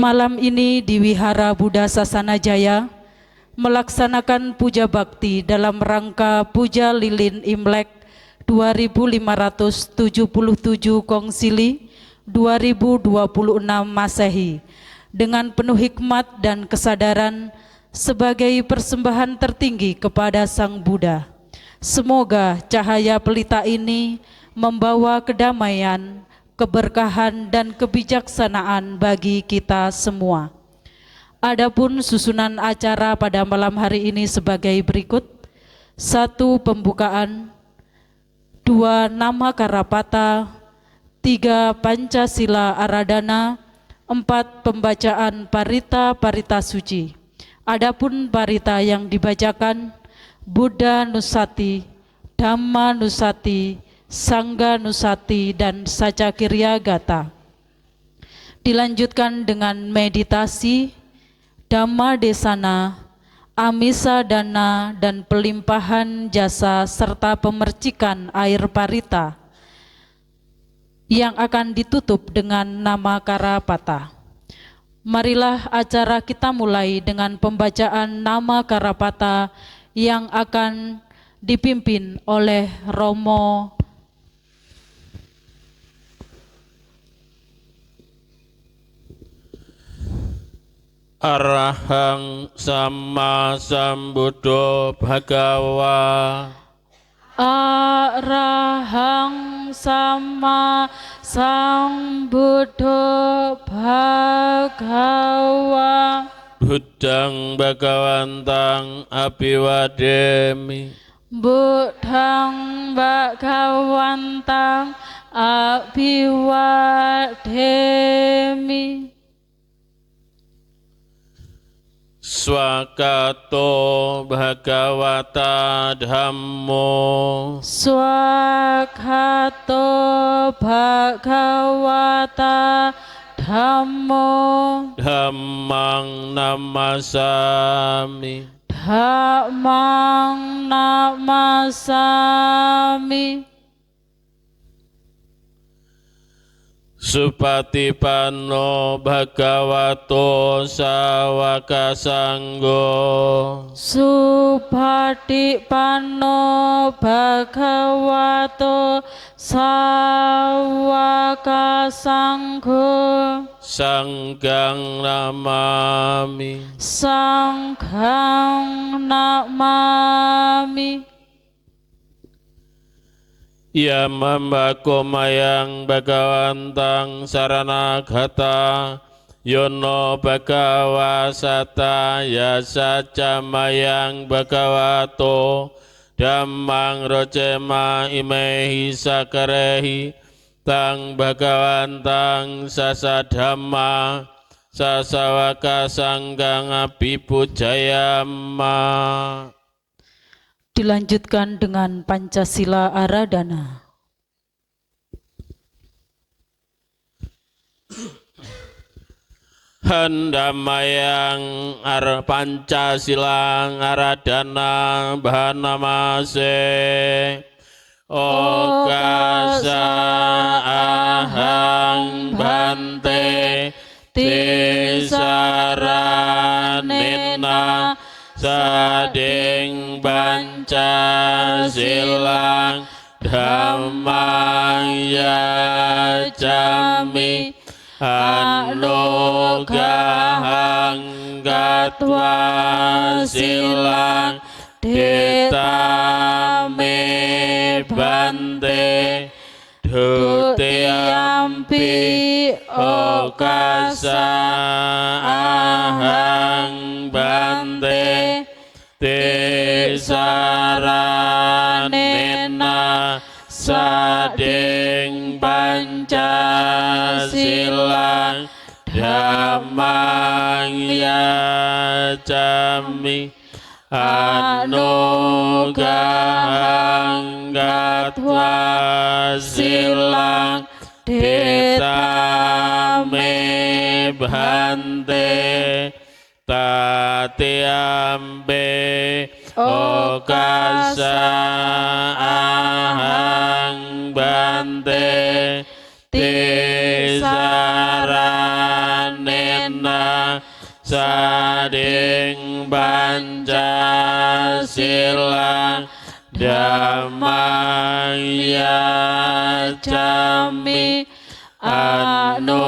Malam ini di Wihara Buddha Sasana Jaya melaksanakan puja bakti dalam rangka puja lilin Imlek 2577 Kongsili 2026 Masehi dengan penuh hikmat dan kesadaran sebagai persembahan tertinggi kepada Sang Buddha. Semoga cahaya pelita ini membawa kedamaian, keberkahan dan kebijaksanaan bagi kita semua. Adapun susunan acara pada malam hari ini sebagai berikut: 1. Pembukaan, 2. Nama Karapata, 3. Pancasila Aradana, 4. Pembacaan parita-parita suci. Adapun parita yang dibacakan: Buddha Nusati, Dhamma Nusati, Sangga Nusati dan Sacakirya Gata. Dilanjutkan dengan meditasi, Dhamma Desana, Amisa Dana dan pelimpahan jasa serta pemercikan air parita yang akan ditutup dengan nama Karapata. Marilah acara kita mulai dengan pembacaan nama Karapata yang akan dipimpin oleh Romo Arahang Sama Sambuddho Bhagawa. Arahang Sama Sambuddho Bhagawa. Buddhang Bhagawantang Abhiwademi. Buddhang Bhagawantang Abhiwademi. Swakato Bhagawata Dhammo. Swakato Bhagawata Dhammo. Dhammang namasami. Dhammang namasami. Supatipanno Bhagavato Sawaka Sanggo. Supatipanno Bhagavato Sawaka Sanggo. Sanggang namami. Sangghang namami. Yamambako mayang Bhagawantang saranagata yono Bhagawasata yasaca mayang Bhagavato dhammang rocema imehi sakarehi tang Bhagawantang sasa dhamma sasawaka sanggang abhipujayama. Dilanjutkan dengan Pancasila Aradana. Handamayang Pancasilang Aradana Bhanamase. Okasa ahang bante tisaranena sading Pancasilang dhammang yajami anugahang gatwa silang ditame bante Dutiyampi okasa ahang bante tisaranena sading Pancasilang dhammang yacami anugahang gatwa silang ditame bhante tatiyambe okasa ahang bante tisaranena sading Pancasilang dhammang yacami anugahang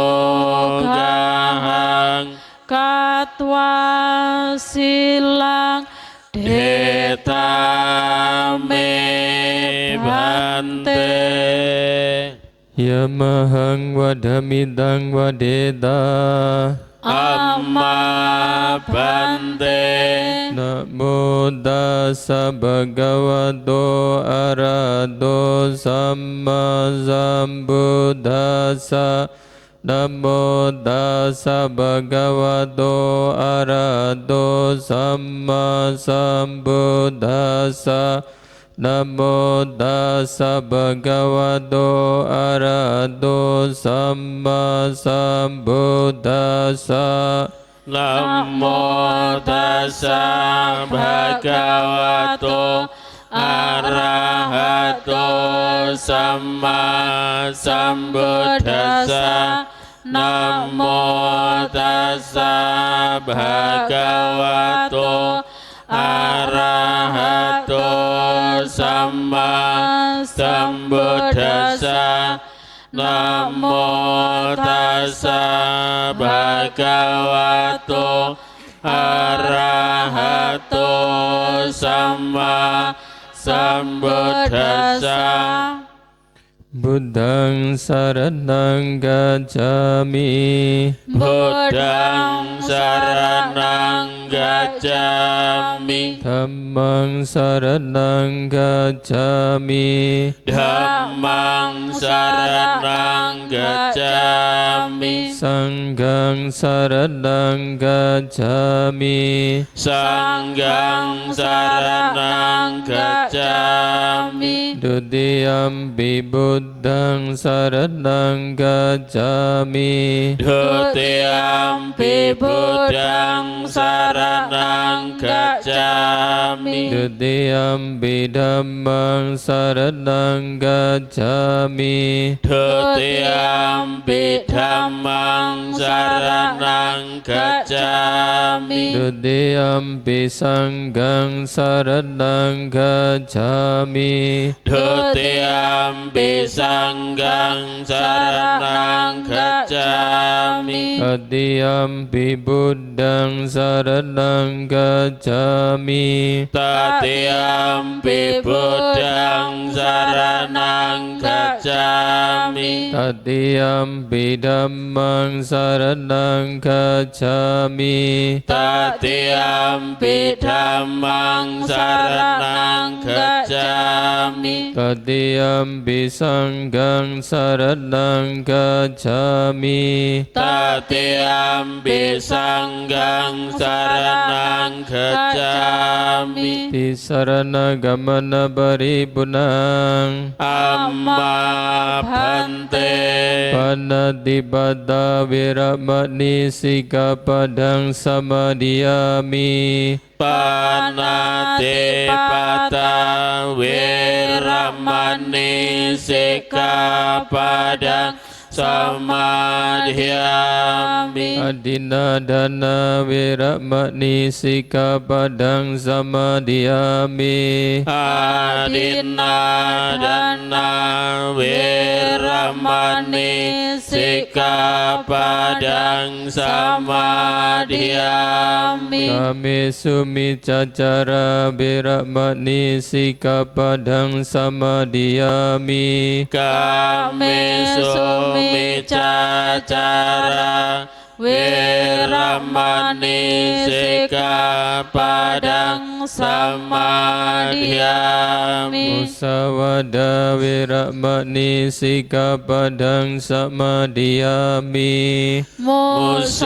katwa silang ditame bhante. Yamahang vadamidang vadeda amma bhante. Namo tassa bhagavato arahato samma sambuddhassa. Namo tassa bhagavato arahato samma sambuddhassa. Namo tassa bhagavato arahato samma sambuddhassa. Namo tassa bhagavato arahato samma sambuddhassa. Namo tassa bhagavato arahato samma sambuddhassa. Namo tassa bhagavato arahato samma sambuddhassa. Buddhang saranang gacchami. Buddhang saranang gacchami. Dhammang saranang gacchami. Dhammang saranang gacchami. Sanghang saranang gacchami. Sanghang saranang gacchami. Dutiyampi buddhang saranang gacchami. Dutiyampi buddhang saranang gacchami. Dutiyampi dhammang saranang gacchami. Dutiyampi dhammang saranang gacchami. Dutiyampi sanghang saranang gacchami. Dutiyampi sanghang saranang gacchami. Tatiyampi buddhang saranang gacchami. Tatiyampi buddhang saranang gacchami. Tatiyampi dhammang saranang gacchami. Tatiyampi dhammang saranang gacchami. Tatiyampi sanghang saranang gacchami. Tatiyampi sanghang saranang gacchami. Tisarana gamana paripurnang. Amma bhante. Panatipata viramani sikapadang samadhiyami. Panatipata viramani sikapadang samadhiyami. Adinadana viramani sikapadang samadhiyami. Adinadana viramani Wéramani Sikkhapadang Samadhiyami. Kamesu micacara Wéramani Sikkhapadang Samadhiyami. Kamesu micacara Wéramani Sikkhapadang Samadhiyami. Musawada Wéramani Sikkhapadang Samadhiyami. Musawada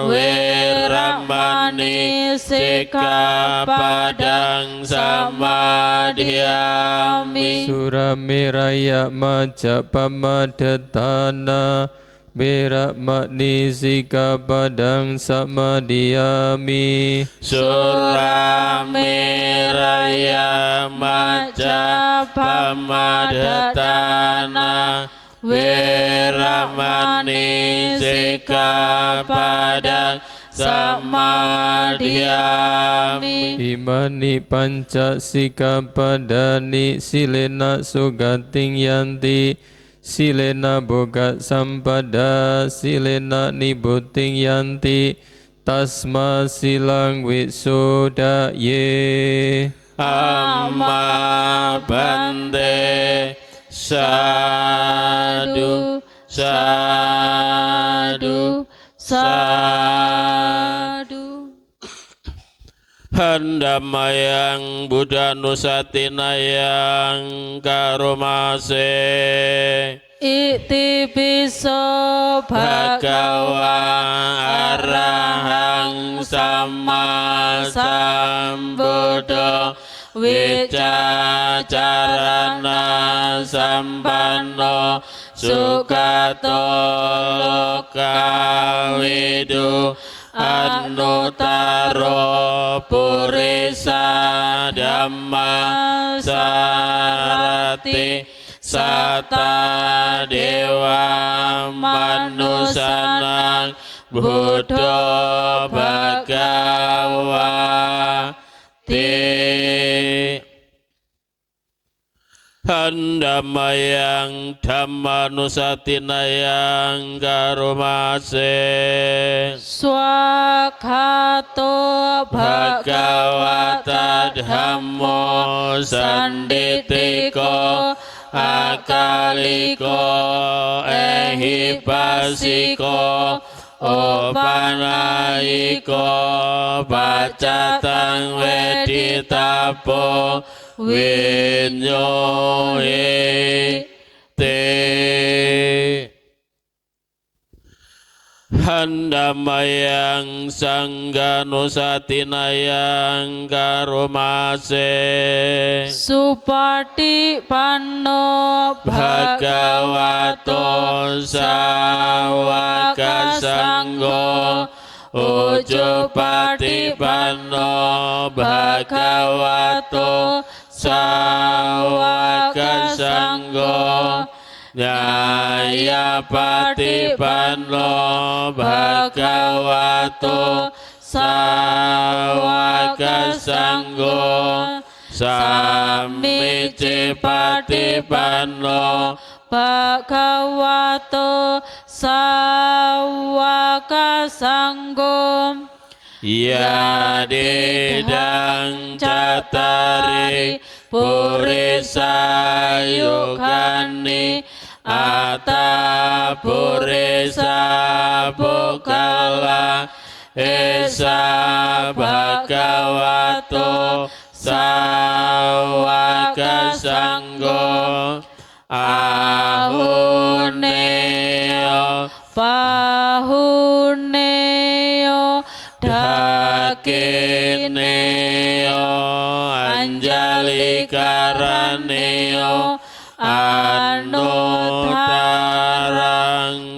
Wéramani Sikkhapadang Samadhiyami. Suramiraya Majapamadatthana Wéramani Sikkhapadang Samadhiyami. Suramiraya Majapamadatthana Wéramani Sikkhapadang Samadhiyami. Imani panca sikkhapadani silena sugating yanti. Silena boga sampada silena nibuting yanti. Tasma silang wisudaye. Amma bante. Sadu, sadu, sadu. Handamayang Buddha Nusatinayang Karomase. Iti piso Bhagawa Arahang Sama Sambuddha Wicacarana Sampanno Sukato Lokawidu Anutaro Purisa Dhamma Sarati Sata Dewa Manusanang Buddha Bhagawati. Handamayang Dhammanusatinayang Karomase. Swakhato Bhagavata Dhammo Sanditiko Akaliko Ehipasiko Opanaiko Pacatang Weditapo Winyohi Te. Handamayang Sangganusatinayang Karomase. Supati Panno Bhagavato Sawaka Sanggo. Ujupati Panno Bhagavato Sawaka Sanggo. Nyaya Patipanno Bhagavato Sawaka Sanggo. Samici Patipanno Bhagavato Sawaka Sanggo. Yadidang Cattari Purisa Yugani Atta Purisa Pukala Esa Bhagavato Sawaka Sanggo. Ahuneo Pahuneo Dakineo Anjali Karaneo Anutarang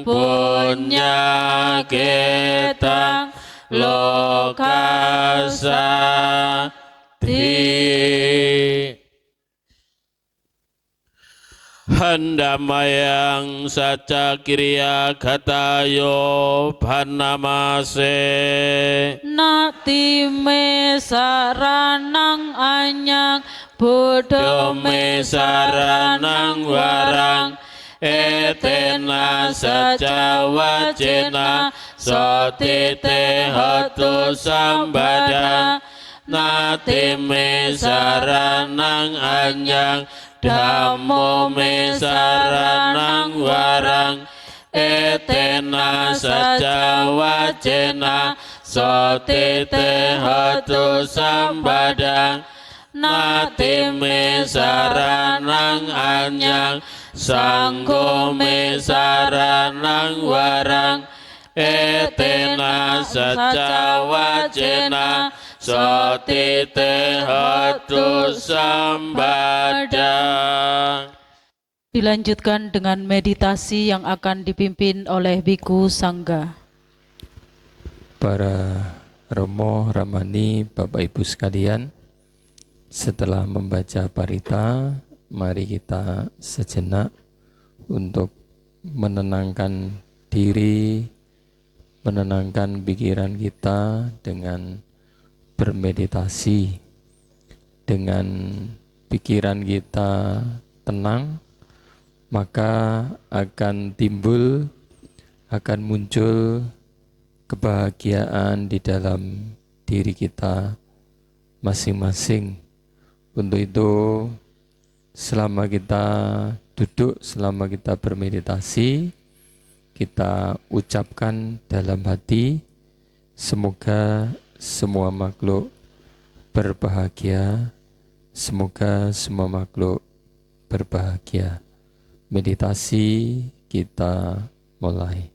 Punya Ketang Lokasati. Handamayang Saca Kirya Gatayo Bhanamase. Nati me saranang anyang Dome saranang warang etena saca wacena sotite hotu sambada nate me saranang anyang dhammo me saranang warang etena saca wacena sotite hotu sambada nate me saranang anyang sanggo me saranang warang etena saca wacena sotite hotu sambada. Dilanjutkan dengan meditasi yang akan dipimpin oleh Biku Sangga. Para Romo, Ramani, Bapak Ibu sekalian, setelah membaca parita, mari kita sejenak untuk menenangkan diri, menenangkan pikiran kita dengan bermeditasi. Dengan pikiran kita tenang, maka akan timbul, akan muncul kebahagiaan di dalam diri kita masing-masing. Untuk itu, selama kita duduk, selama kita bermeditasi, kita ucapkan dalam hati, semoga semua makhluk berbahagia, semoga semua makhluk berbahagia. Meditasi kita mulai.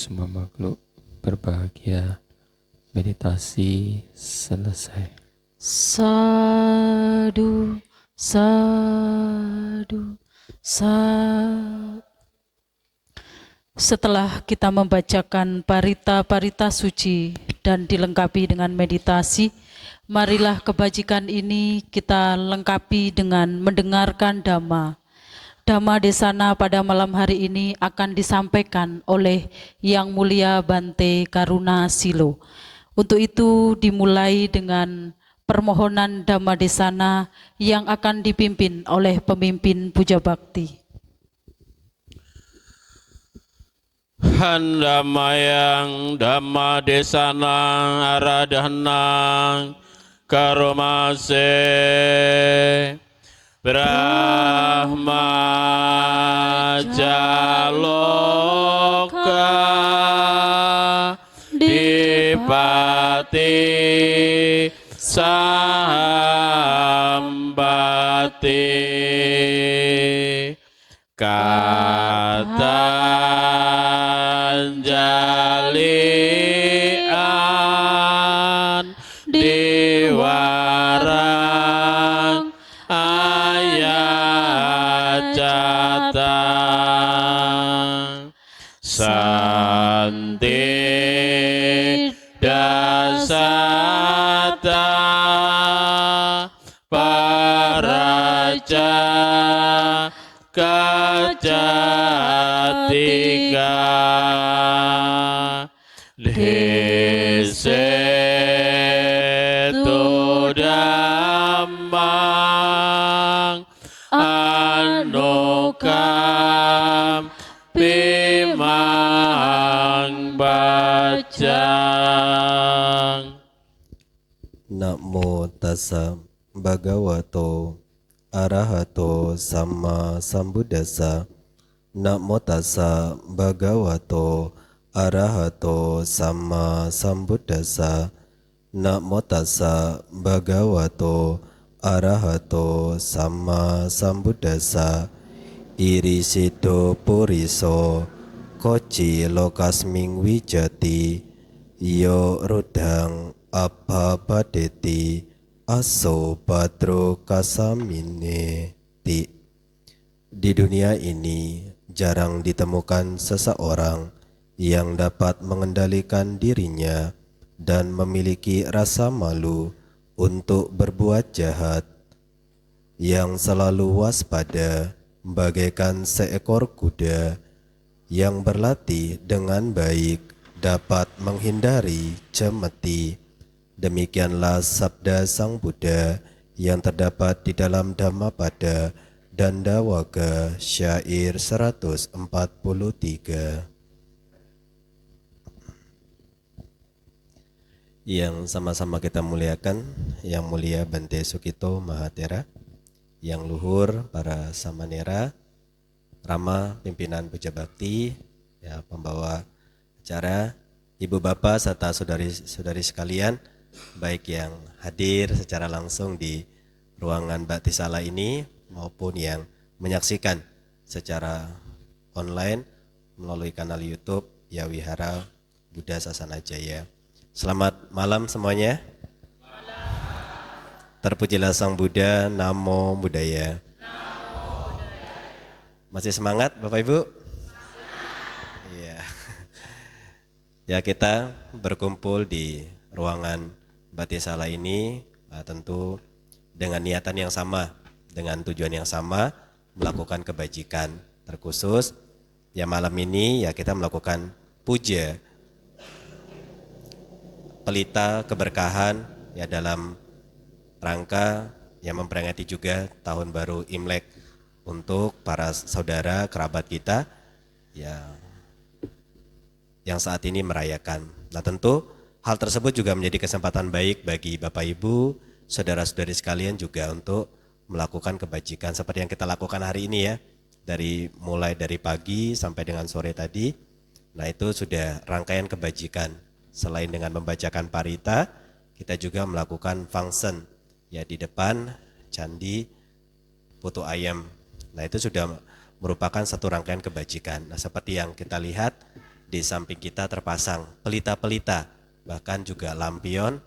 semua makhluk berbahagia. Meditasi selesai. Sadu, sadu, sadu. Setelah kita membacakan parita-parita suci dan dilengkapi dengan meditasi, marilah kebajikan ini kita lengkapi dengan mendengarkan Dhamma. Dhamma Desana pada malam hari ini akan disampaikan oleh Yang Mulia Bante Karuna Silo. Untuk itu dimulai dengan permohonan Dhamma Desana yang akan dipimpin oleh pemimpin Puja Bakti. Handamayang Dhamma Desana Aradhana Karomase Brahma Jaloka Dipati Sambati Katanjalian Diwarang Ayacata Santi Dasata Paraca Kajatika Desetu Dhammang Anukam Pimang Bajang. Namo tassa bhagavato arahato sama sambuddhassa. Namo tassa bhagavato arahato sama sambuddhassa. Namo tassa bhagavato arahato sama sambuddhassa. Irisido puriso koci lokasming wijati yo rudang abhabadeti aso badro kasamine ti. Di dunia ini jarang ditemukan seseorang yang dapat mengendalikan dirinya dan memiliki rasa malu untuk berbuat jahat, yang selalu waspada bagaikan seekor kuda yang berlatih dengan baik dapat menghindari cemeti. Demikianlah sabda Sang Buddha yang terdapat di dalam Dhammapada Dandawaka syair 143. Yang sama-sama kita muliakan Yang Mulia Bante Sukito Mahatera, Yang Luhur para Samanera, Rama Pimpinan Puja Bakti, ya, pembawa acara, Ibu Bapak serta saudari-saudari sekalian, baik yang hadir secara langsung di ruangan Bakti Sala ini maupun yang menyaksikan secara online melalui kanal YouTube Yawihara Buddha Sasana Jaya. Selamat malam semuanya. Terpujilah Sang Buddha, Namo Buddhaya. Masih semangat Bapak Ibu? Iya. Ya, kita berkumpul di ruangan Bakti Sala ini tentu dengan niatan yang sama, dengan tujuan yang sama, melakukan kebajikan. Terkhusus ya malam ini ya kita melakukan puja pelita keberkahan ya dalam rangka yang memperingati juga tahun baru Imlek untuk para saudara kerabat kita ya yang saat ini merayakan. Nah, tentu hal tersebut juga menjadi kesempatan baik bagi Bapak Ibu, saudara-saudari sekalian juga untuk melakukan kebajikan seperti yang kita lakukan hari ini ya. Mulai dari pagi sampai dengan sore tadi. Nah, itu sudah rangkaian kebajikan. Selain dengan membacakan parita, kita juga melakukan function ya di depan candi Putu Ayam. Nah, itu sudah merupakan satu rangkaian kebajikan. Nah, seperti yang kita lihat di samping kita terpasang pelita-pelita, bahkan juga lampion.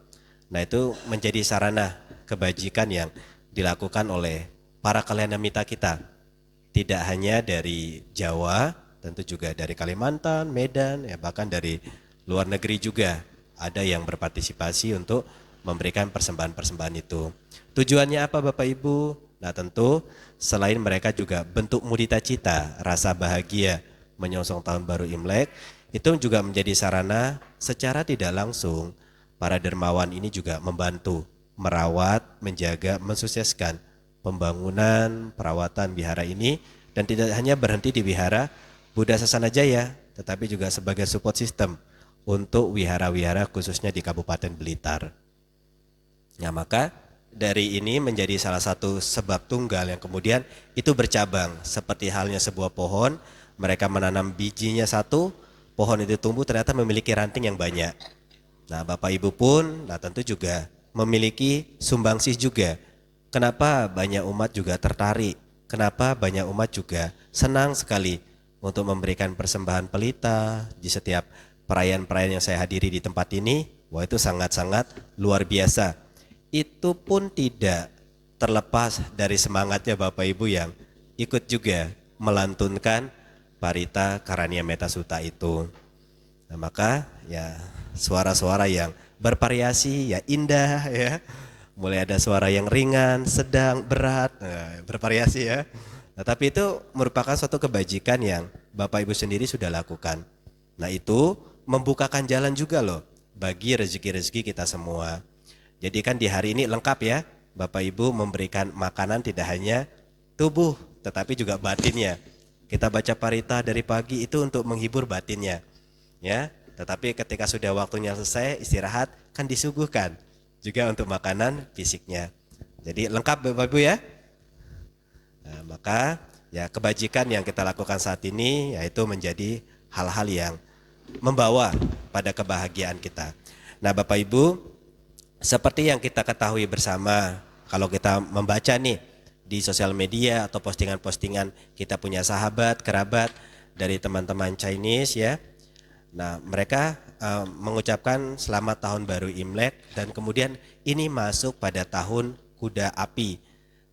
Nah, itu menjadi sarana kebajikan yang dilakukan oleh para kalyanamita kita. Tidak hanya dari Jawa, tentu juga dari Kalimantan, Medan, ya bahkan dari luar negeri juga ada yang berpartisipasi untuk memberikan persembahan-persembahan itu. Tujuannya apa Bapak Ibu? Nah tentu selain mereka juga bentuk mudita cita, rasa bahagia menyongsong tahun baru Imlek, itu juga menjadi sarana secara tidak langsung para dermawan ini juga membantu, merawat, menjaga, mensukseskan pembangunan, perawatan wihara ini, dan tidak hanya berhenti di wihara Buddha Sasana Jaya, tetapi juga sebagai support system untuk wihara-wihara khususnya di Kabupaten Blitar. Ya, maka dari ini menjadi salah satu sebab tunggal yang kemudian itu bercabang seperti halnya sebuah pohon, mereka menanam bijinya satu, pohon itu tumbuh ternyata memiliki ranting yang banyak. Nah, Bapak Ibu pun tentu juga memiliki sumbangsih juga. Kenapa banyak umat juga tertarik? Kenapa banyak umat juga senang sekali untuk memberikan persembahan pelita di setiap perayaan-perayaan yang saya hadiri di tempat ini? Wah, itu sangat-sangat luar biasa. Itu pun tidak terlepas dari semangatnya Bapak Ibu yang ikut juga melantunkan Parita Karania Metta Sutta itu. Nah, maka ya suara-suara yang bervariasi ya indah ya. Mulai ada suara yang ringan, sedang, berat, bervariasi ya. Nah, tapi itu merupakan suatu kebajikan yang Bapak Ibu sendiri sudah lakukan. Nah, itu membukakan jalan juga loh bagi rezeki-rezeki kita semua. Jadi kan di hari ini lengkap ya, Bapak Ibu memberikan makanan tidak hanya tubuh tetapi juga batinnya. Kita baca parita dari pagi itu untuk menghibur batinnya. Ya, tetapi ketika sudah waktunya selesai istirahat kan disuguhkan juga untuk makanan fisiknya. Jadi lengkap Bapak Ibu ya. Nah, maka ya kebajikan yang kita lakukan saat ini yaitu menjadi hal-hal yang membawa pada kebahagiaan kita. Nah, Bapak Ibu, seperti yang kita ketahui bersama, kalau kita membaca nih di sosial media atau postingan-postingan, kita punya sahabat, kerabat dari teman-teman Chinese ya. Nah, mereka mengucapkan selamat tahun baru Imlek dan kemudian ini masuk pada tahun kuda api.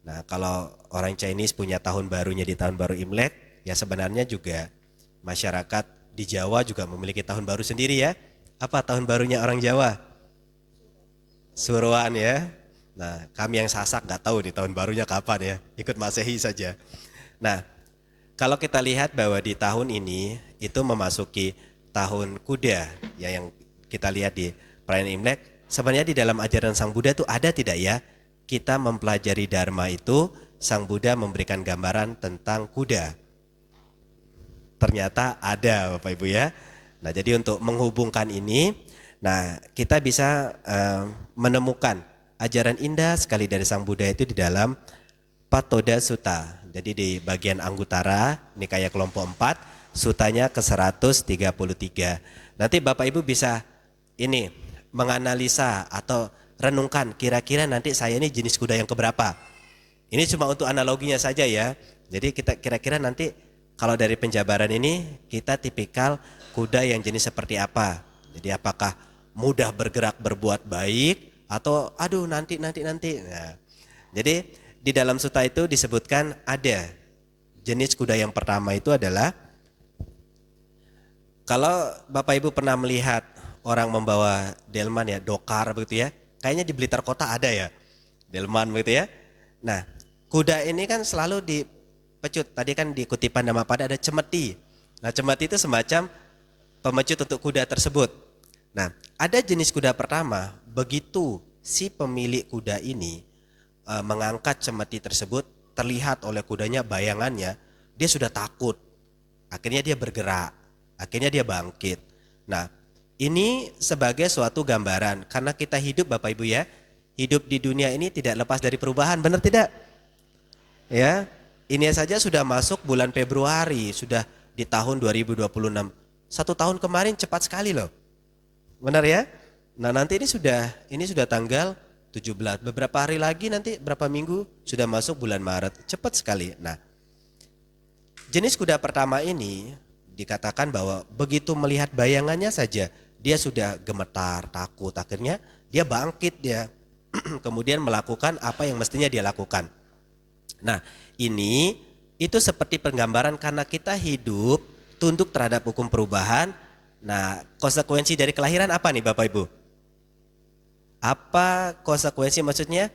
Nah, kalau orang Chinese punya tahun barunya di tahun baru Imlek, ya sebenarnya juga masyarakat di Jawa juga memiliki tahun baru sendiri ya. Apa tahun barunya orang Jawa? Suruan ya. Nah, kami yang Sasak nggak tahu di tahun barunya kapan ya, ikut Masehi saja. Nah, kalau kita lihat bahwa di tahun ini itu memasuki tahun kuda ya, yang kita lihat di perayaan Imlek, sebenarnya di dalam ajaran Sang Buddha itu ada tidak ya kita mempelajari Dharma itu Sang Buddha memberikan gambaran tentang kuda? Ternyata ada Bapak Ibu ya. Nah, jadi untuk menghubungkan ini, nah kita bisa menemukan ajaran indah sekali dari Sang Buddha itu di dalam Patoda Sutta. Jadi di bagian Anggutara, Nikaya kelompok 4, sutanya ke-133. Nanti Bapak Ibu bisa ini menganalisa atau renungkan kira-kira nanti saya ini jenis kuda yang keberapa. Ini cuma untuk analoginya saja ya. Jadi kita kira-kira nanti kalau dari penjabaran ini kita tipikal kuda yang jenis seperti apa. Jadi apakah mudah bergerak berbuat baik atau aduh nanti. Nah, jadi di dalam sutta itu disebutkan ada jenis kuda yang pertama itu adalah, kalau Bapak Ibu pernah melihat orang membawa delman ya, dokar begitu ya, kayaknya di Blitar Kota ada ya, delman begitu ya. Nah, kuda ini kan selalu dipecut, tadi kan di kutipan Dhammapada ada cemeti. Nah, cemeti itu semacam pemecut untuk kuda tersebut. Nah, ada jenis kuda pertama, begitu si pemilik kuda ini mengangkat cemeti tersebut, terlihat oleh kudanya bayangannya, dia sudah takut. Akhirnya dia bergerak, akhirnya dia bangkit. Nah, ini sebagai suatu gambaran, karena kita hidup Bapak Ibu ya, hidup di dunia ini tidak lepas dari perubahan, benar tidak? Ya, ini saja sudah masuk bulan Februari, sudah di tahun 2026. 1 tahun kemarin cepat sekali loh. Benar ya? Nah, nanti ini sudah tanggal 17. Beberapa hari lagi nanti berapa minggu sudah masuk bulan Maret. Cepat sekali. Nah, jenis kuda pertama ini dikatakan bahwa begitu melihat bayangannya saja dia sudah gemetar, takut. Akhirnya dia bangkit dia. Kemudian melakukan apa yang mestinya dia lakukan. Nah, ini itu seperti penggambaran karena kita hidup tunduk terhadap hukum perubahan. Nah, konsekuensi dari kelahiran apa nih Bapak Ibu? Apa konsekuensi maksudnya?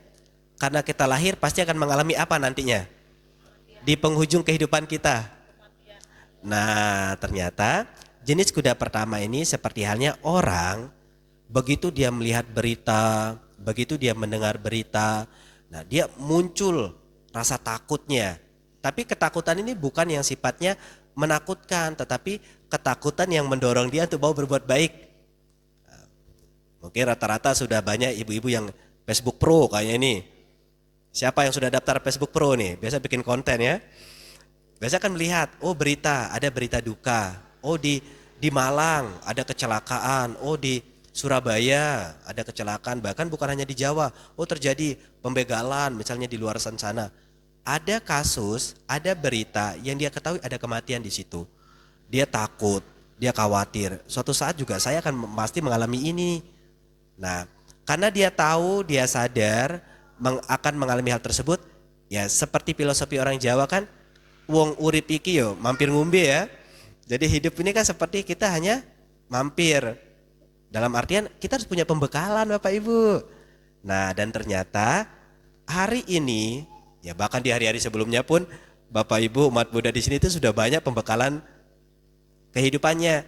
karena kita lahir pasti akan mengalami apa nantinya? Di penghujung kehidupan kita. Nah, ternyata jenis kuda pertama ini seperti halnya orang, begitu dia melihat berita, begitu dia mendengar berita, nah dia muncul rasa takutnya. Tapi ketakutan ini bukan yang sifatnya menakutkan, tetapi ketakutan yang mendorong dia untuk mau berbuat baik. Nah, mungkin rata-rata sudah banyak ibu-ibu yang Facebook Pro kayaknya ini. Siapa yang sudah daftar Facebook Pro nih? Biasa bikin konten ya. Biasa kan melihat, oh berita, ada berita duka. Oh di Malang ada kecelakaan. Oh di Surabaya ada kecelakaan. Bahkan bukan hanya di Jawa. Oh terjadi pembegalan misalnya di luar sana. Ada kasus, ada berita yang dia ketahui ada kematian di situ. Dia takut, dia khawatir. Suatu saat juga saya akan pasti mengalami ini. Nah, karena dia tahu, dia sadar akan mengalami hal tersebut, ya seperti filosofi orang Jawa kan, wong urip iki yo mampir ngombe ya. Jadi hidup ini kan seperti kita hanya mampir. Dalam artian kita harus punya pembekalan Bapak Ibu. Nah, dan ternyata hari ini, ya bahkan di hari-hari sebelumnya pun Bapak Ibu umat Buddha di sini itu sudah banyak pembekalan kehidupannya.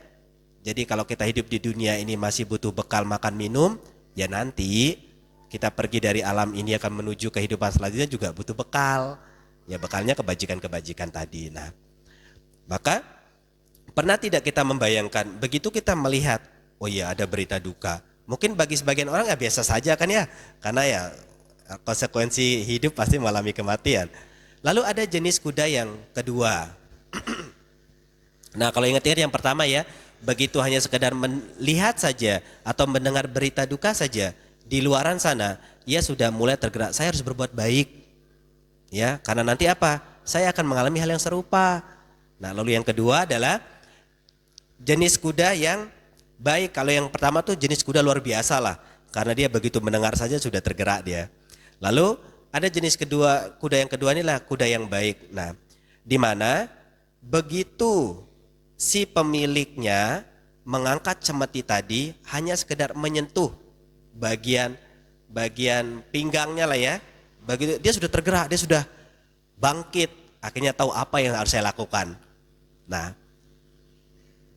Jadi kalau kita hidup di dunia ini masih butuh bekal makan minum, ya nanti kita pergi dari alam ini akan menuju kehidupan selanjutnya juga butuh bekal. Ya bekalnya kebajikan-kebajikan tadi. Nah, maka pernah tidak kita membayangkan begitu kita melihat, oh iya ada berita duka. Mungkin bagi sebagian orang ya biasa saja kan ya. Karena ya konsekuensi hidup pasti mengalami kematian. Lalu ada jenis kuda yang kedua. Nah kalau ingat-ingat yang pertama ya, begitu hanya sekedar melihat saja atau mendengar berita duka saja, di luaran sana, ia sudah mulai tergerak, saya harus berbuat baik. Ya, karena nanti apa? Saya akan mengalami hal yang serupa. Nah, lalu yang kedua adalah jenis kuda yang baik. Kalau yang pertama tuh jenis kuda luar biasa lah, karena dia begitu mendengar saja sudah tergerak dia. Lalu ada jenis kedua, kuda yang kedua inilah kuda yang baik. Nah, di mana begitu si pemiliknya mengangkat cemeti tadi hanya sekedar menyentuh bagian pinggangnya lah ya, begitu dia sudah tergerak, dia sudah bangkit, akhirnya tahu apa yang harus saya lakukan. Nah,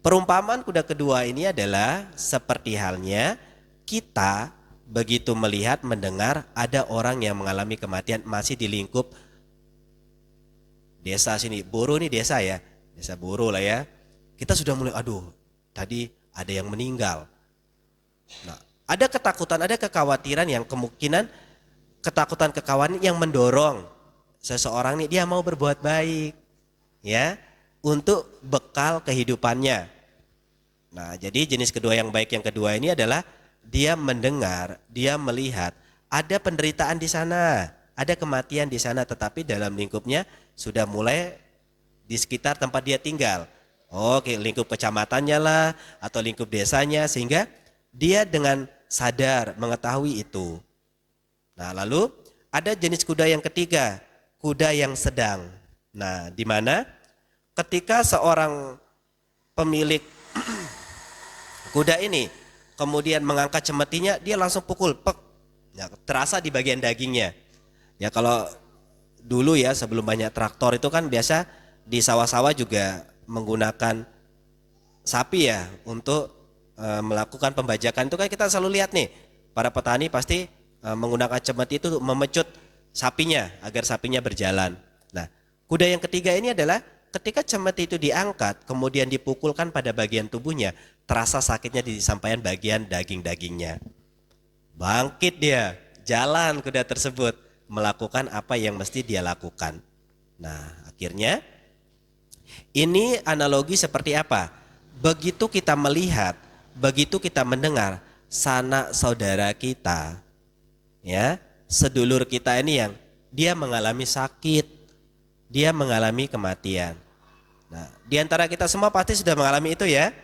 perumpamaan kuda kedua ini adalah seperti halnya kita begitu melihat, mendengar ada orang yang mengalami kematian masih di lingkup desa sini, Boro nih desa ya, desa Boro lah ya. Kita sudah mulai, aduh tadi ada yang meninggal. Nah, ada ketakutan, ada kekhawatiran yang kemungkinan ketakutan yang mendorong seseorang nih dia mau berbuat baik ya untuk bekal kehidupannya. Nah, jadi jenis kedua yang baik yang kedua ini adalah dia mendengar, dia melihat ada penderitaan di sana, ada kematian di sana, tetapi dalam lingkupnya sudah mulai di sekitar tempat dia tinggal. Oke, lingkup kecamatannya lah atau lingkup desanya, sehingga dia dengan sadar mengetahui itu. Nah, lalu ada jenis kuda yang ketiga, kuda yang sedang. Nah, di mana ketika seorang pemilik kuda ini kemudian mengangkat cemetinya, dia langsung pukul, pek, ya, terasa di bagian dagingnya. Ya kalau dulu ya sebelum banyak traktor itu kan biasa di sawah-sawah juga menggunakan sapi ya untuk melakukan pembajakan. Itu kan kita selalu lihat nih, para petani pasti menggunakan cemeti itu untuk memecut sapinya agar sapinya berjalan. Nah, kuda yang ketiga ini adalah ketika cemeti itu diangkat kemudian dipukulkan pada bagian tubuhnya, terasa sakitnya di sampaian bagian daging-dagingnya. Bangkit dia, jalan kuda tersebut, melakukan apa yang mesti dia lakukan. Nah, akhirnya ini analogi seperti apa? Begitu kita melihat, begitu kita mendengar sanak saudara kita, ya, sedulur kita ini yang dia mengalami sakit, dia mengalami kematian. Nah, di antara kita semua pasti sudah mengalami itu ya.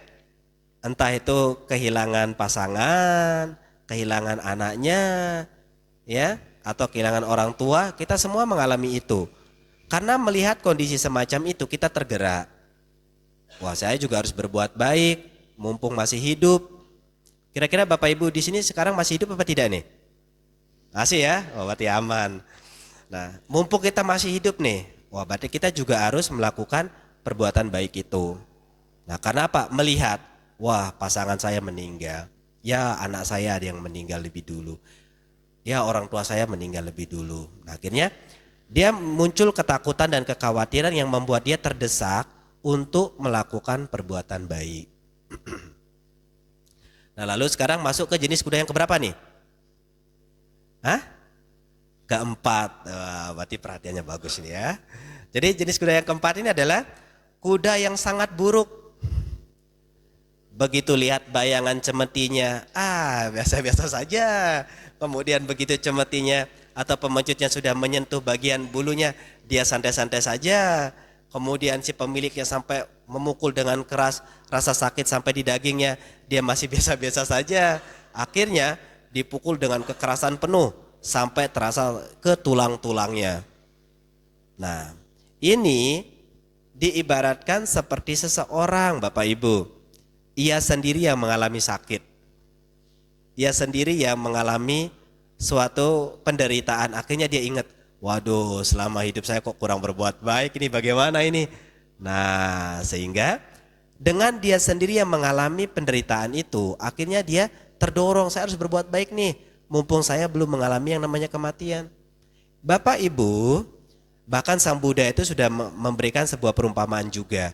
Entah itu kehilangan pasangan, kehilangan anaknya, ya, atau kehilangan orang tua, kita semua mengalami itu. Karena melihat kondisi semacam itu kita tergerak. Wah, saya juga harus berbuat baik, mumpung masih hidup. Kira-kira Bapak Ibu di sini sekarang masih hidup apa tidak nih? Masih ya? Oh, berarti aman. Nah, mumpung kita masih hidup nih, wah berarti kita juga harus melakukan perbuatan baik itu. Nah, karena apa? Melihat, wah pasangan saya meninggal, ya anak saya ada yang meninggal lebih dulu, ya orang tua saya meninggal lebih dulu. Nah, akhirnya dia muncul ketakutan dan kekhawatiran yang membuat dia terdesak untuk melakukan perbuatan baik. Nah, lalu sekarang masuk ke jenis kuda yang keberapa nih? Hah? Keempat. Wah, berarti perhatiannya bagus ini ya. Jadi jenis kuda yang keempat ini adalah kuda yang sangat buruk. Begitu lihat bayangan cemetinya, biasa-biasa saja. Kemudian begitu cemetinya atau pemencutnya sudah menyentuh bagian bulunya, dia santai-santai saja. Kemudian si pemiliknya sampai memukul dengan keras, rasa sakit sampai di dagingnya, dia masih biasa-biasa saja. Akhirnya dipukul dengan kekerasan penuh sampai terasa ke tulang-tulangnya. Nah, ini diibaratkan seperti seseorang, Bapak Ibu. Ia sendiri yang mengalami sakit. Ia sendiri yang mengalami suatu penderitaan. Akhirnya dia ingat, waduh, selama hidup saya kok kurang berbuat baik, ini bagaimana ini? Nah, sehingga dengan dia sendiri yang mengalami penderitaan itu, akhirnya dia terdorong, saya harus berbuat baik nih, mumpung saya belum mengalami yang namanya kematian. Bapak Ibu, bahkan Sang Buddha itu sudah memberikan sebuah perumpamaan juga.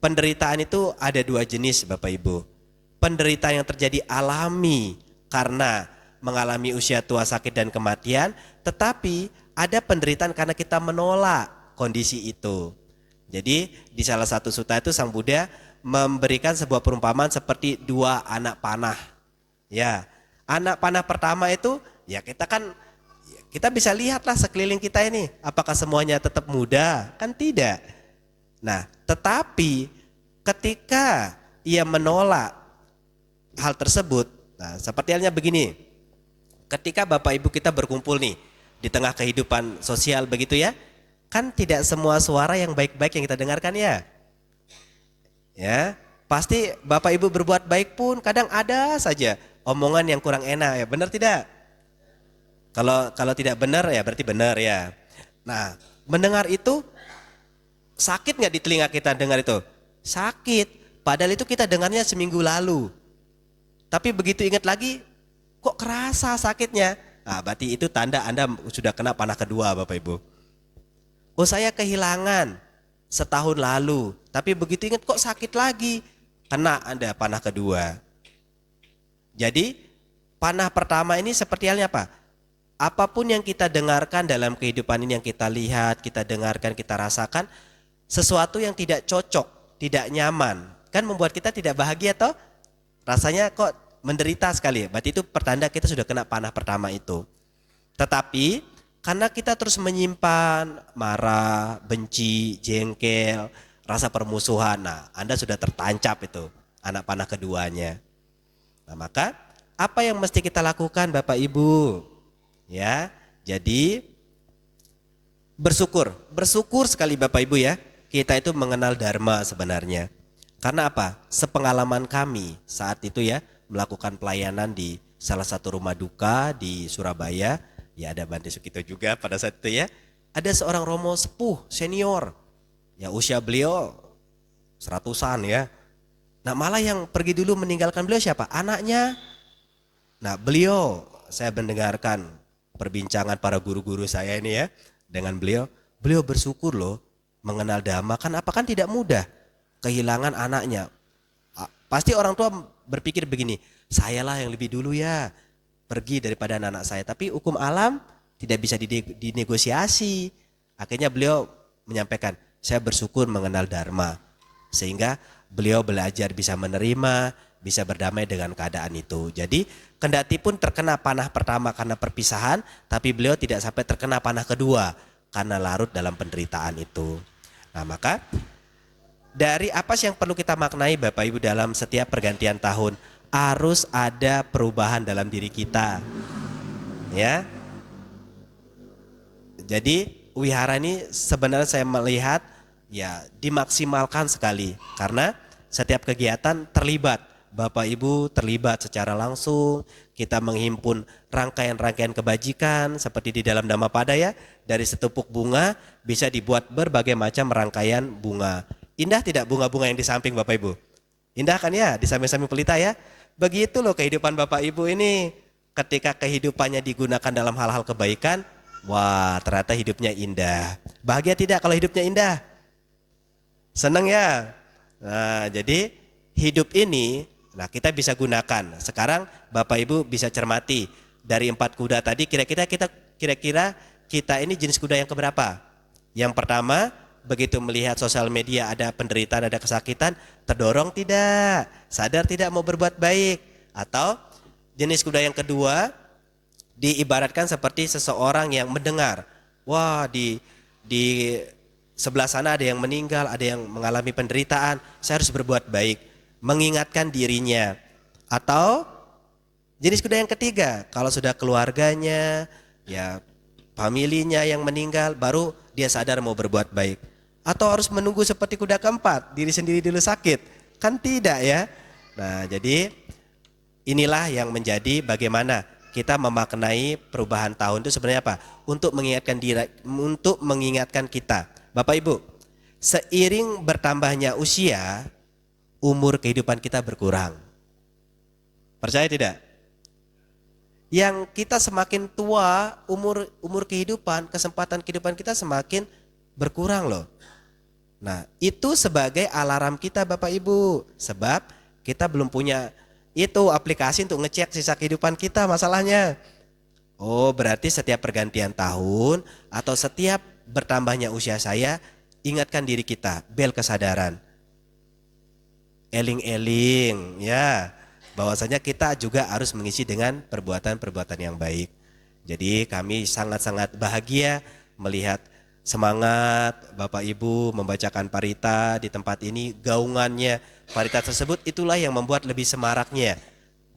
Penderitaan itu ada dua jenis, Bapak Ibu. Penderitaan yang terjadi alami karena mengalami usia tua, sakit dan kematian, tetapi ada penderitaan karena kita menolak kondisi itu. Jadi di salah satu sutta itu Sang Buddha memberikan sebuah perumpamaan seperti dua anak panah. Ya, anak panah pertama itu ya kita bisa lihatlah sekeliling kita ini, apakah semuanya tetap muda? Kan tidak. Nah, tetapi ketika ia menolak hal tersebut, nah seperti halnya begini, ketika Bapak Ibu kita berkumpul nih di tengah kehidupan sosial begitu ya, kan tidak semua suara yang baik-baik yang kita dengarkan ya. Ya, pasti Bapak Ibu berbuat baik pun kadang ada saja omongan yang kurang enak ya, benar tidak? Kalau tidak benar ya berarti benar ya. Nah, mendengar itu sakit nggak di telinga kita dengar itu? Sakit. Padahal itu kita dengarnya seminggu lalu. Tapi begitu ingat lagi, kok kerasa sakitnya? Nah, berarti itu tanda Anda sudah kena panah kedua, Bapak Ibu. Oh, saya kehilangan setahun lalu, tapi begitu ingat kok sakit lagi, kena Anda panah kedua. Jadi panah pertama ini seperti halnya apa? Apapun yang kita dengarkan dalam kehidupan ini, yang kita lihat, kita dengarkan, kita rasakan, sesuatu yang tidak cocok, tidak nyaman, kan membuat kita tidak bahagia toh? Rasanya kok menderita sekali. Berarti itu pertanda kita sudah kena panah pertama itu. Tetapi karena kita terus menyimpan marah, benci, jengkel, rasa permusuhan, nah Anda sudah tertancap itu anak panah keduanya. Nah, maka apa yang mesti kita lakukan Bapak Ibu? Ya, jadi bersyukur sekali Bapak Ibu ya. Kita itu mengenal Dharma sebenarnya. Karena apa? Sepengalaman kami saat itu ya melakukan pelayanan di salah satu rumah duka di Surabaya. Ya ada Bante Sukito juga pada saat itu ya. Ada seorang romo sepuh senior. Ya usia beliau 100-an ya. Nah malah yang pergi dulu meninggalkan beliau siapa? Anaknya. Nah beliau, saya mendengarkan perbincangan para guru-guru saya ini ya dengan beliau. Beliau bersyukur loh mengenal Dhamma, kan apa kan tidak mudah kehilangan anaknya. Pasti orang tua berpikir begini, sayalah yang lebih dulu ya pergi daripada anak saya. Tapi hukum alam tidak bisa dinegosiasi. Akhirnya beliau menyampaikan, saya bersyukur mengenal Dharma. Sehingga beliau belajar bisa menerima, bisa berdamai dengan keadaan itu. Jadi kendati pun terkena panah pertama karena perpisahan, tapi beliau tidak sampai terkena panah kedua karena larut dalam penderitaan itu. Nah maka dari apa sih yang perlu kita maknai Bapak Ibu dalam setiap pergantian tahun? Harus ada perubahan dalam diri kita. Ya. Jadi wihara ini sebenarnya saya melihat ya dimaksimalkan sekali karena setiap kegiatan terlibat Bapak Ibu terlibat secara langsung, kita menghimpun rangkaian-rangkaian kebajikan seperti di dalam Dhammapada ya, dari setupuk bunga bisa dibuat berbagai macam rangkaian bunga. Indah tidak bunga-bunga yang di samping Bapak Ibu? Indah kan ya, di samping-samping pelita ya? Begitu loh kehidupan Bapak Ibu ini. Ketika kehidupannya digunakan dalam hal-hal kebaikan, wah ternyata hidupnya indah. Bahagia tidak kalau hidupnya indah? Senang ya? Nah jadi hidup ini, nah kita bisa gunakan. Sekarang Bapak Ibu bisa cermati dari 4 kuda tadi, kira-kira kita ini jenis kuda yang keberapa? Yang pertama, begitu melihat sosial media ada penderitaan, ada kesakitan, terdorong tidak? Sadar tidak mau berbuat baik? Atau jenis kuda yang kedua diibaratkan seperti seseorang yang mendengar, wah di sebelah sana ada yang meninggal, ada yang mengalami penderitaan, saya harus berbuat baik, mengingatkan dirinya. Atau jenis kuda yang ketiga, kalau sudah keluarganya, ya familinya yang meninggal, baru dia sadar mau berbuat baik. Atau harus menunggu seperti kuda keempat, diri sendiri dulu sakit, kan tidak ya. Nah jadi inilah yang menjadi bagaimana kita memaknai perubahan tahun itu sebenarnya apa? Untuk mengingatkan kita. Bapak Ibu, seiring bertambahnya usia, umur kehidupan kita berkurang. Percaya tidak? Yang kita semakin tua, umur kehidupan, kesempatan kehidupan kita semakin berkurang loh. Nah, itu sebagai alarm kita Bapak Ibu. Sebab kita belum punya itu aplikasi untuk ngecek sisa kehidupan kita masalahnya. Oh, berarti setiap pergantian tahun atau setiap bertambahnya usia saya, ingatkan diri kita, bel kesadaran. Eling-eling ya, bahwasanya kita juga harus mengisi dengan perbuatan-perbuatan yang baik. Jadi kami sangat-sangat bahagia melihat semangat Bapak Ibu membacakan parita di tempat ini, gaungannya parita tersebut itulah yang membuat lebih semaraknya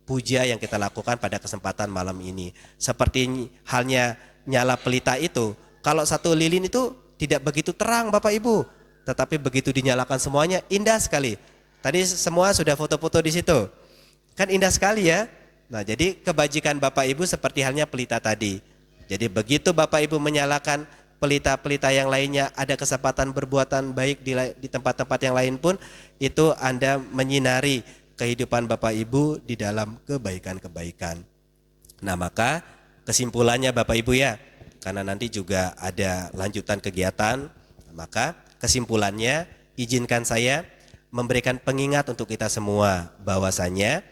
puja yang kita lakukan pada kesempatan malam ini. Seperti halnya nyala pelita itu, kalau satu lilin itu tidak begitu terang Bapak Ibu, tetapi begitu dinyalakan semuanya indah sekali. Tadi semua sudah foto-foto di situ, kan indah sekali ya. Nah jadi kebajikan Bapak Ibu seperti halnya pelita tadi. Jadi begitu Bapak Ibu menyalakan pelita-pelita yang lainnya, ada kesempatan berbuatan baik di tempat-tempat yang lain pun, itu Anda menyinari kehidupan Bapak Ibu di dalam kebaikan-kebaikan. Nah maka kesimpulannya Bapak Ibu ya, karena nanti juga ada lanjutan kegiatan, maka kesimpulannya izinkan saya memberikan pengingat untuk kita semua bahwasanya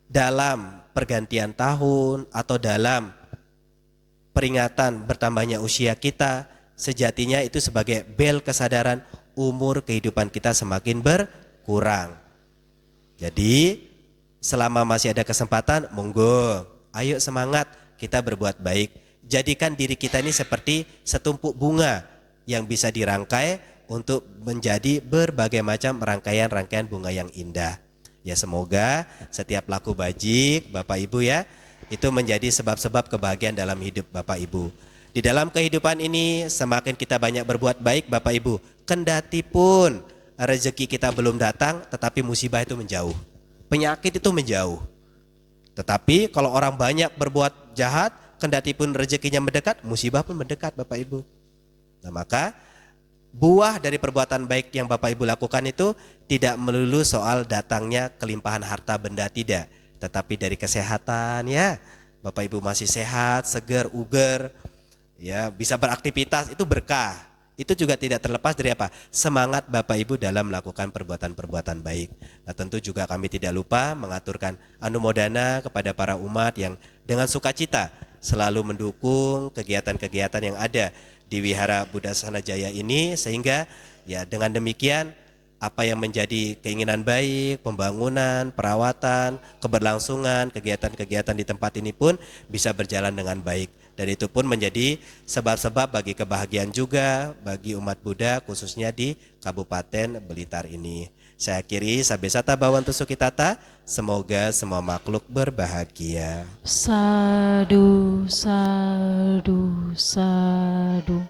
dalam pergantian tahun atau dalam peringatan bertambahnya usia kita, sejatinya itu sebagai bel kesadaran umur kehidupan kita semakin berkurang. Jadi selama masih ada kesempatan, monggo, ayo semangat kita berbuat baik. Jadikan diri kita ini seperti setumpuk bunga yang bisa dirangkai untuk menjadi berbagai macam rangkaian-rangkaian bunga yang indah. Ya semoga setiap laku bajik Bapak Ibu ya, itu menjadi sebab-sebab kebahagiaan dalam hidup Bapak Ibu. Di dalam kehidupan ini semakin kita banyak berbuat baik Bapak Ibu, kendati pun rezeki kita belum datang, tetapi musibah itu menjauh, penyakit itu menjauh. Tetapi kalau orang banyak berbuat jahat, kendati pun rezekinya mendekat, musibah pun mendekat Bapak Ibu. Nah maka buah dari perbuatan baik yang Bapak Ibu lakukan itu tidak melulu soal datangnya kelimpahan harta benda, tidak, tetapi dari kesehatan ya. Bapak Ibu masih sehat, segar, uger, ya bisa beraktivitas, itu berkah. Itu juga tidak terlepas dari apa? Semangat Bapak Ibu dalam melakukan perbuatan-perbuatan baik. Nah tentu juga kami tidak lupa mengaturkan anumodana kepada para umat yang dengan sukacita selalu mendukung kegiatan-kegiatan yang ada di Wihara Buddha Sana Jaya ini, sehingga ya dengan demikian apa yang menjadi keinginan baik, pembangunan, perawatan, keberlangsungan, kegiatan-kegiatan di tempat ini pun bisa berjalan dengan baik. Dan itu pun menjadi sebab-sebab bagi kebahagiaan juga bagi umat Buddha khususnya di Kabupaten Blitar ini. Saya akhiri sabesata bawantu sukitata, semoga semua makhluk berbahagia. Sadu, sadu, sadu.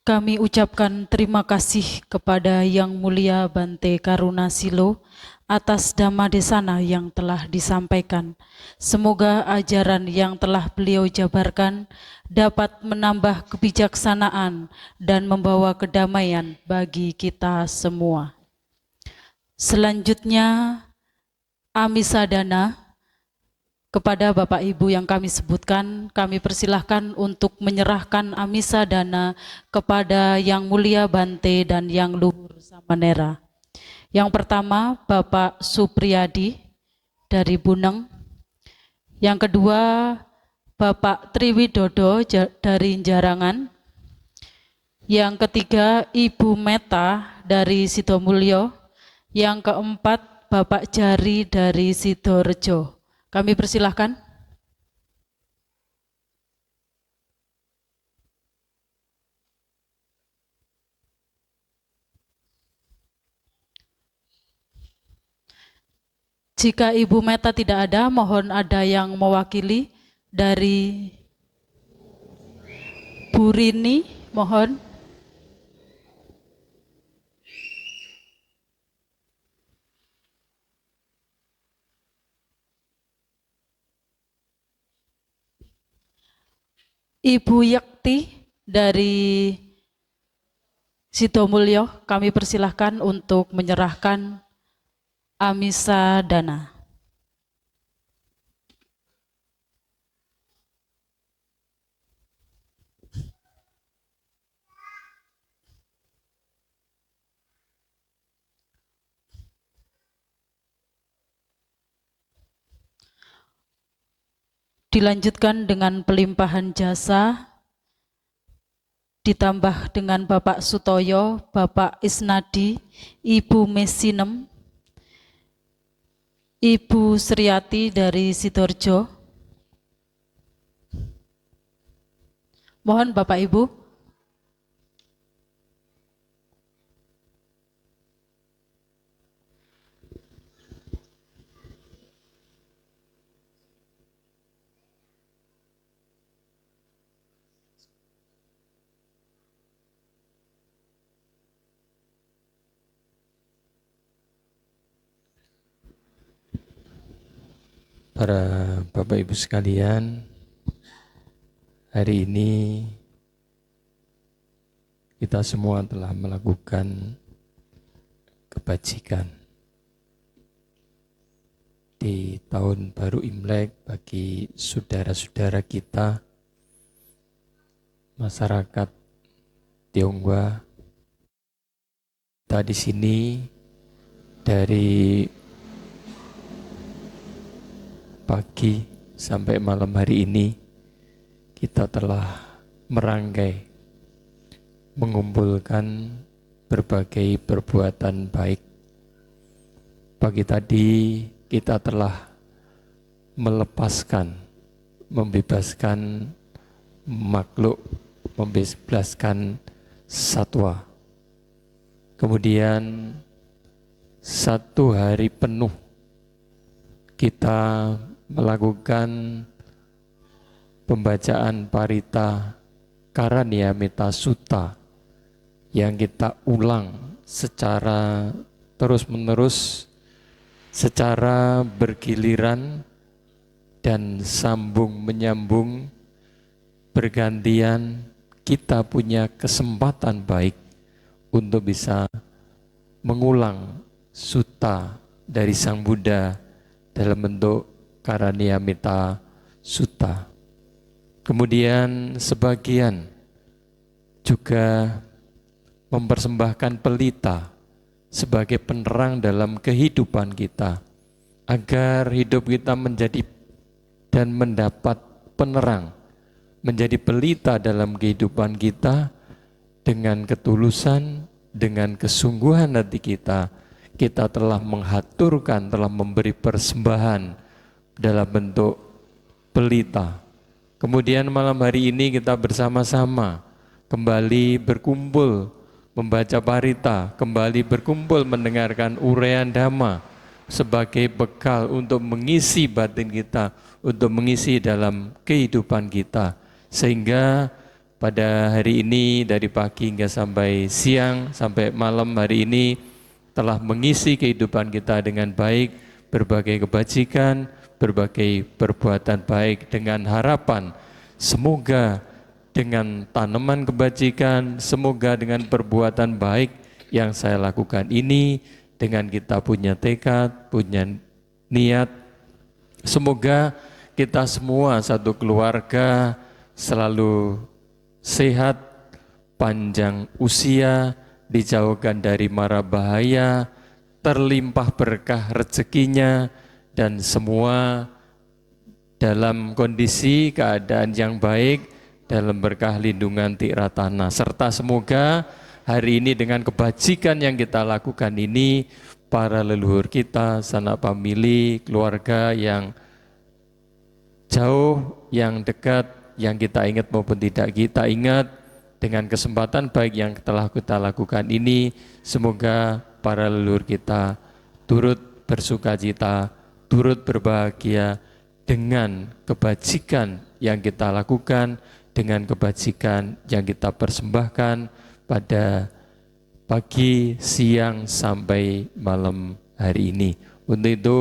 Kami ucapkan terima kasih kepada Yang Mulia Bante Karuna Silo atas Dhamma Desana yang telah disampaikan. Semoga ajaran yang telah beliau jabarkan dapat menambah kebijaksanaan dan membawa kedamaian bagi kita semua. Selanjutnya, Amisadana kepada Bapak Ibu yang kami sebutkan, kami persilahkan untuk menyerahkan Amisadana kepada Yang Mulia Bante dan Yang Luhur Samanera. Yang pertama, Bapak Supriyadi dari Buneng. Yang kedua, Bapak Triwidodo dari Jarangan. Yang ketiga, Ibu Meta dari Sidomulyo. Yang keempat, Bapak Jari dari Sidorejo. Kami persilahkan. Jika Ibu Meta tidak ada, mohon ada yang mewakili dari Bu Rini, mohon. Ibu Yakti dari Sidomulyo, kami persilahkan untuk menyerahkan Amisadana. Dilanjutkan dengan pelimpahan jasa, ditambah dengan Bapak Sutoyo, Bapak Isnadi, Ibu Mesinem, Ibu Sriati dari Sidoarjo. Mohon Bapak Ibu. Para Bapak Ibu sekalian, hari ini kita semua telah melakukan kebajikan di tahun baru Imlek bagi saudara-saudara kita, masyarakat Tionghoa. Kita di sini dari pagi sampai malam hari ini kita telah merangkai, mengumpulkan berbagai perbuatan baik. Pagi tadi kita telah melepaskan, membebaskan makhluk, membebaskan satwa. Kemudian 1 hari penuh kita melakukan pembacaan Parita Karaniamita Sutta yang kita ulang secara terus-menerus, secara bergiliran dan sambung menyambung, bergantian. Kita punya kesempatan baik untuk bisa mengulang sutta dari Sang Buddha dalam bentuk Karaniamita Sutta. Kemudian sebagian juga mempersembahkan pelita sebagai penerang dalam kehidupan kita, agar hidup kita menjadi dan mendapat penerang, menjadi pelita dalam kehidupan kita. Dengan ketulusan, dengan kesungguhan hati kita, kita telah menghaturkan, telah memberi persembahan dalam bentuk pelita. Kemudian malam hari ini kita bersama-sama kembali berkumpul membaca parita, kembali berkumpul mendengarkan uraian Dhamma sebagai bekal untuk mengisi batin kita, untuk mengisi dalam kehidupan kita. Sehingga pada hari ini dari pagi hingga sampai siang, sampai malam hari ini telah mengisi kehidupan kita dengan baik, berbagai kebajikan, berbagai perbuatan baik, dengan harapan semoga dengan tanaman kebajikan, semoga dengan perbuatan baik yang saya lakukan ini, dengan kita punya tekad, punya niat, semoga kita semua satu keluarga selalu sehat, panjang usia, dijauhkan dari mara bahaya, terlimpah berkah rezekinya, dan semua dalam kondisi keadaan yang baik, dalam berkah lindungan Tiratana. Serta semoga hari ini dengan kebajikan yang kita lakukan ini, para leluhur kita, sanak famili, keluarga yang jauh, yang dekat, yang kita ingat maupun tidak kita ingat, dengan kesempatan baik yang telah kita lakukan ini, semoga para leluhur kita turut bersukacita, turut berbahagia dengan kebajikan yang kita lakukan, dengan kebajikan yang kita persembahkan pada pagi, siang, sampai malam hari ini. Untuk itu,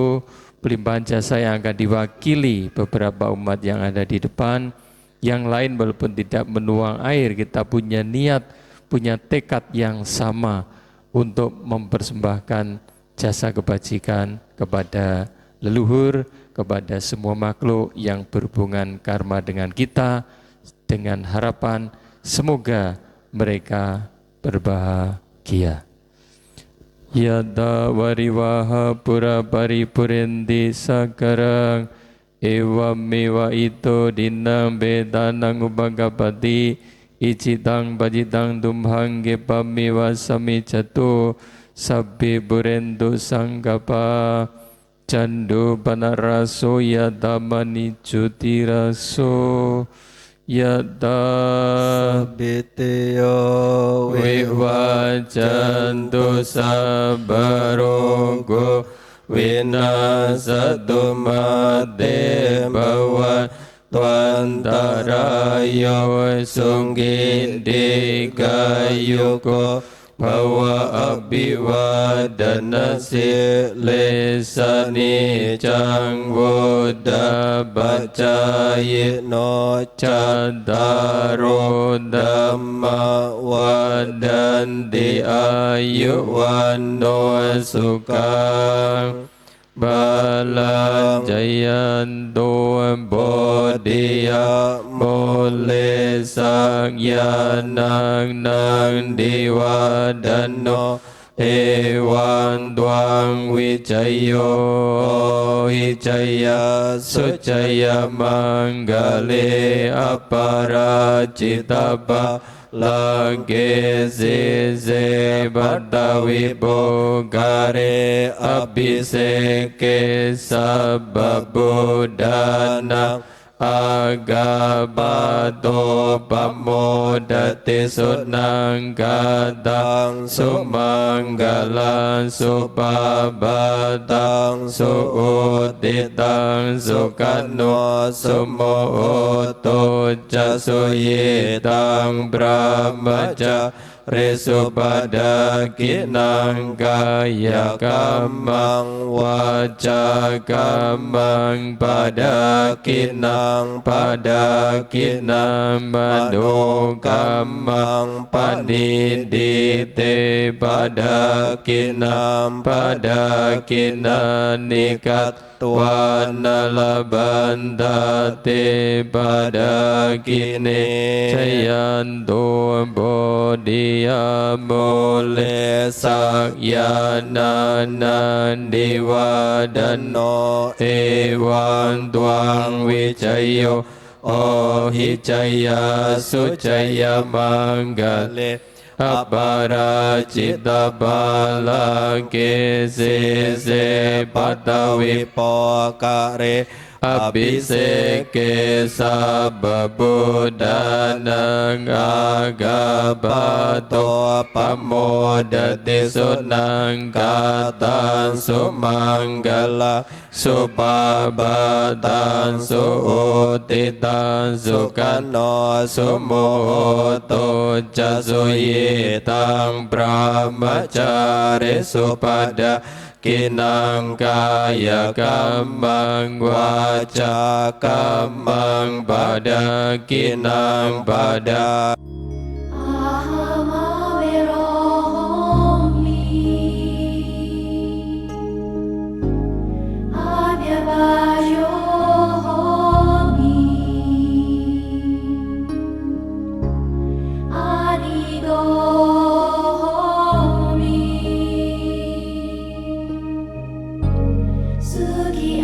pelimpahan jasa yang akan diwakili beberapa umat yang ada di depan, yang lain walaupun tidak menuang air, kita punya niat, punya tekad yang sama untuk mempersembahkan jasa kebajikan kepada leluhur, kepada semua makhluk yang berhubungan karma dengan kita, dengan harapan semoga mereka berbahagia. Yada wariwaha pura paripurendi sakarang ewa mewa ito dinang bedanang ubagapati icitang bajitang dumhangge pamewa sami jatuh sabbe burendo sanggapa candu panaraso yada manicutiraso yada Sabiteyo vivacantu sabarogo vinasatu mate bhawa twantarayo sunggindikayuko bhawa abhiwadana silesani canggoda bacayino cadaro dhamma wadanti ayuwano sukang balang jayanto bodhiya mole sangyanang nang diwadano ewan tuang wicayo hicaya sucaya manggale aparacitapa lage zeze batawi bogare abhiseke sababudana agabato pamodate sunang gadang sumanggalan supabatang suuditang sukano sumuto jasuyitang brahmaja Resupada kinang kaya kamang waca kamang pada kinang madu kamang panidite pada kinang nikat Tuana labandate pada kini Jayanto bodhiya mole sakyana nandiwadano ewan tuang wicayo ohicaya sucaya manggale aparacita balake sese patawi pokare อภิเสกเกสัพพบุตตานังอากาปะโตปะโมดติสุนังกาตังสุมังกลาสุปาบาตังสุอุติตังสุกันโนสุโมโตจะสุยิตังปรามาจาริสุปดากินังกายกัมมังวาจากัมมังปดากินังปดา Sugi